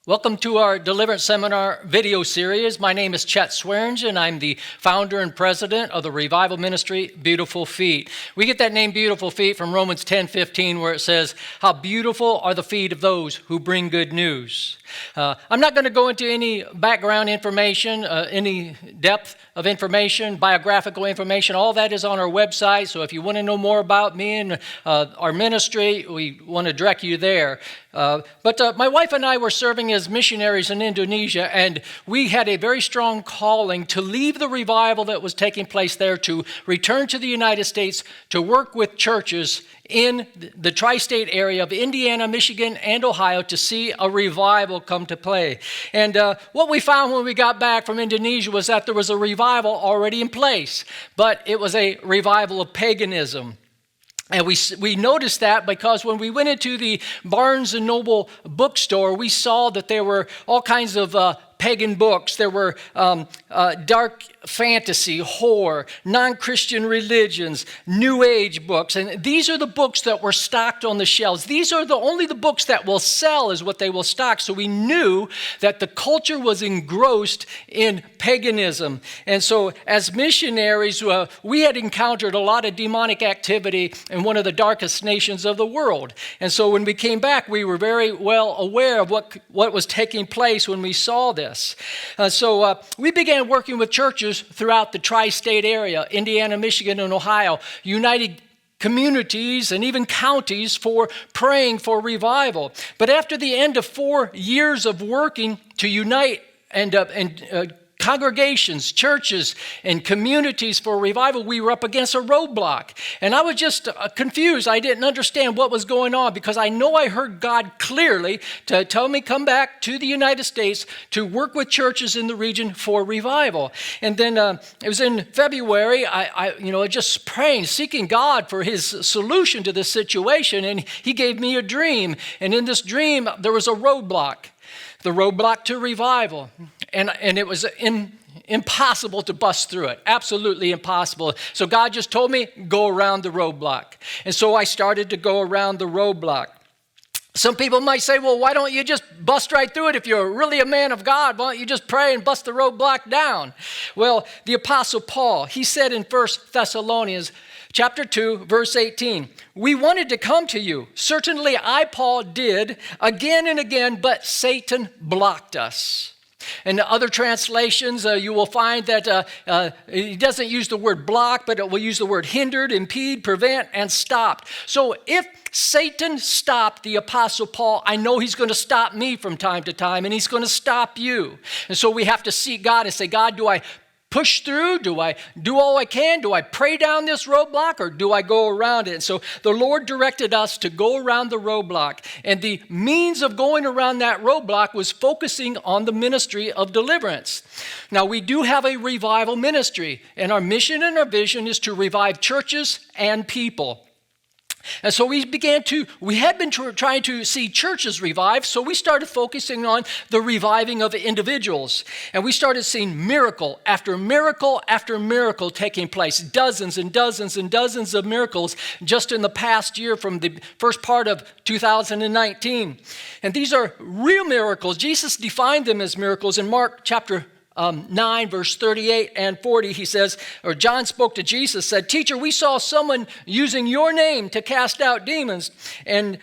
Welcome to our Deliverance Seminar video series. My name is Chet Swearingen. I'm the founder and president of the revival ministry, Beautiful Feet. We get that name, Beautiful Feet, from Romans 10:15, where it says, "How beautiful are the feet of those who bring good news." I'm not going to go into any background information, any depth of information, biographical information. All that is on our website. So if you want to know more about me and our ministry, we want to direct you there. But my wife and I were serving as missionaries in Indonesia, and we had a very strong calling to leave the revival that was taking place there, to return to the United States, to work with churches in the tri-state area of Indiana, Michigan, and Ohio to see a revival come to play. And what we found when we got back from Indonesia was that there was a revival already in place, but it was a revival of paganism. And we noticed that because when we went into the Barnes & Noble bookstore, we saw that there were all kinds of pagan books. There were dark fantasy, horror, non-Christian religions, New Age books. And these are the books that were stocked on the shelves. These are only the books that will sell is what they will stock. So we knew that the culture was engrossed in paganism. And so as missionaries, we had encountered a lot of demonic activity in one of the darkest nations of the world. And so when we came back, we were very well aware of what was taking place when we saw this. So we began working with churches throughout the tri-state area, Indiana, Michigan, and Ohio, united communities and even counties for praying for revival. But after the end of 4 years of working to unite and congregations, churches, and communities for revival, we were up against a roadblock. And I was just confused. I didn't understand what was going on because I know I heard God clearly to tell me come back to the United States to work with churches in the region for revival. And then it was in February, I just praying, seeking God for his solution to this situation. And he gave me a dream. And in this dream, there was a roadblock. The roadblock to revival. And it was impossible to bust through it. Absolutely impossible. So God just told me, go around the roadblock. And so I started to go around the roadblock. Some people might say, well, why don't you just bust right through it? If you're really a man of God, why don't you just pray and bust the roadblock down? Well, the Apostle Paul, he said in 1 Thessalonians chapter 2, verse 18, "We wanted to come to you. Certainly I, Paul, did again and again, but Satan blocked us." In other translations, you will find that he doesn't use the word block, but it will use the word hindered, impede, prevent, and stopped. So if Satan stopped the Apostle Paul, I know he's going to stop me from time to time, and he's going to stop you. And so we have to seek God and say, God, do I push through? Do I do all I can? Do I pray down this roadblock, or do I go around it? And so the Lord directed us to go around the roadblock. And the means of going around that roadblock was focusing on the ministry of deliverance. Now, we do have a revival ministry, and our mission and our vision is to revive churches and people. And so we had been trying to see churches revived, so we started focusing on the reviving of individuals. And we started seeing miracle after miracle after miracle taking place, dozens and dozens and dozens of miracles just in the past year from the first part of 2019. And these are real miracles. Jesus defined them as miracles in Mark chapter 9, verse 38 and 40, he says, or John spoke to Jesus, said, "Teacher, we saw someone using your name to cast out demons,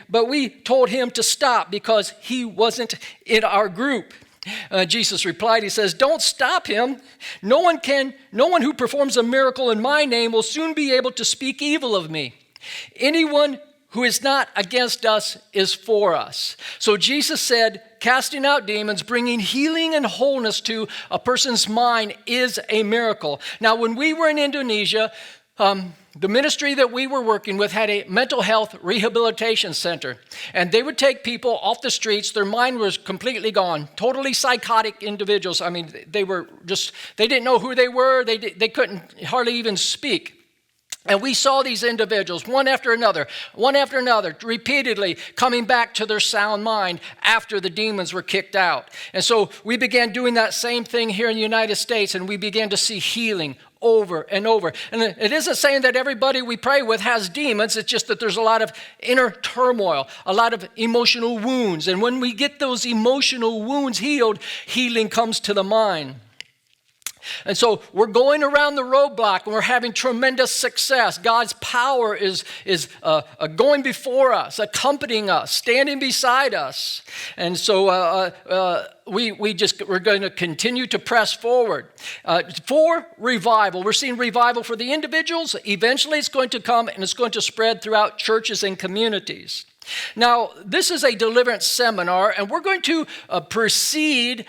but we told him to stop because he wasn't in our group." Jesus replied, he says, "Don't stop him. No one who performs a miracle in my name will soon be able to speak evil of me. Anyone who is not against us is for us." So Jesus said, casting out demons, bringing healing and wholeness to a person's mind is a miracle. Now, when we were in Indonesia, the ministry that we were working with had a mental health rehabilitation center. And they would take people off the streets. Their mind was completely gone, totally psychotic individuals. I mean, they didn't know who they were. They couldn't hardly even speak. And we saw these individuals, one after another, repeatedly coming back to their sound mind after the demons were kicked out. And so we began doing that same thing here in the United States, and we began to see healing over and over. And it isn't saying that everybody we pray with has demons. It's just that there's a lot of inner turmoil, a lot of emotional wounds. And when we get those emotional wounds healed, healing comes to the mind. And so we're going around the roadblock and we're having tremendous success. God's power is going before us, accompanying us, standing beside us. And so we're going to continue to press forward. For revival, we're seeing revival for the individuals. Eventually it's going to come and it's going to spread throughout churches and communities. Now, this is a deliverance seminar, and we're going to proceed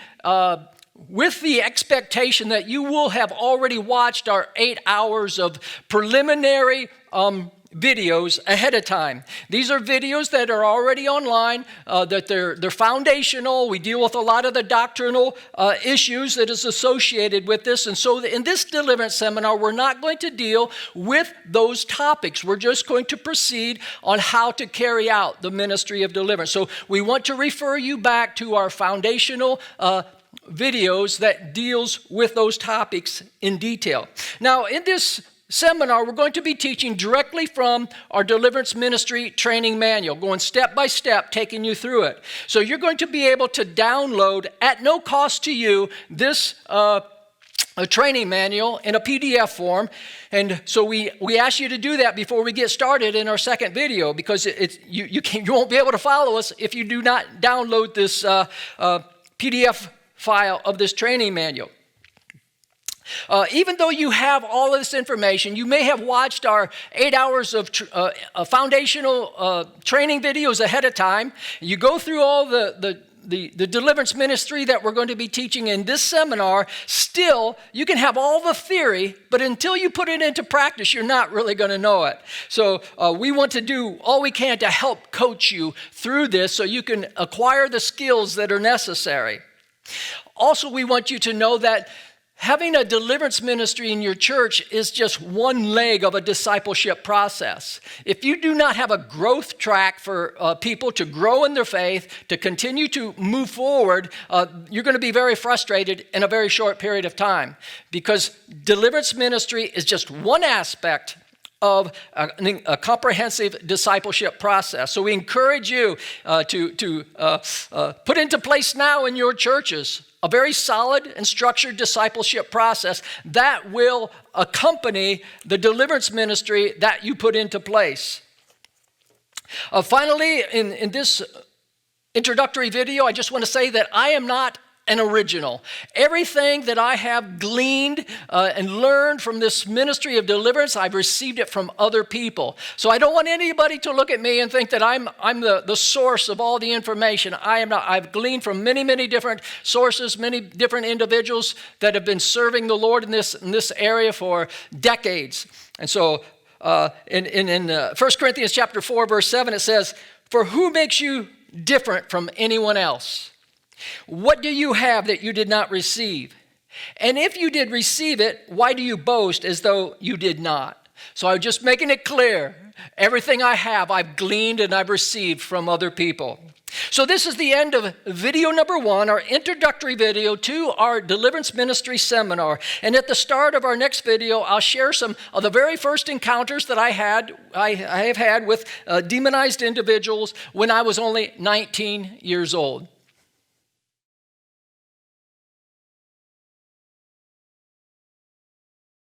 with the expectation that you will have already watched our 8 hours of preliminary videos ahead of time. These are videos that are already online, that they're foundational. We deal with a lot of the doctrinal issues that is associated with this. And so in this deliverance seminar, we're not going to deal with those topics. We're just going to proceed on how to carry out the ministry of deliverance. So we want to refer you back to our foundational videos that deals with those topics in detail. Now, in this seminar, we're going to be teaching directly from our deliverance ministry training manual, going step by step, taking you through it. So you're going to be able to download at no cost to you this a training manual in a PDF form. And so we ask you to do that before we get started in our second video, because you won't be able to follow us if you do not download this PDF file of this training manual. Even though you have all of this information, you may have watched our 8 hours of foundational training videos ahead of time. You go through all the deliverance ministry that we're going to be teaching in this seminar. Still, you can have all the theory, but until you put it into practice, you're not really going to know it. So we want to do all we can to help coach you through this so you can acquire the skills that are necessary. Also, we want you to know that having a deliverance ministry in your church is just one leg of a discipleship process. If you do not have a growth track for people to grow in their faith, to continue to move forward, you're going to be very frustrated in a very short period of time, because deliverance ministry is just one aspect of a comprehensive discipleship process. So we encourage you to put into place now in your churches a very solid and structured discipleship process that will accompany the deliverance ministry that you put into place. Finally, in this introductory video, I just want to say that I am not an original. Everything that I have gleaned and learned from this ministry of deliverance, I've received it from other people. So I don't want anybody to look at me and think that I'm the source of all the information. I am not. I've gleaned from many, many different sources, many different individuals that have been serving the Lord in this area for decades. And so in 1 Corinthians chapter 4, verse 7, it says, "For who makes you different from anyone else? What do you have that you did not receive? And if you did receive it, why do you boast as though you did not?" So I'm just making it clear. Everything I have, I've gleaned and I've received from other people. So this is the end of video number 1, our introductory video to our deliverance ministry seminar. And at the start of our next video, I'll share some of the very first encounters that I have had with demonized individuals when I was only 19 years old.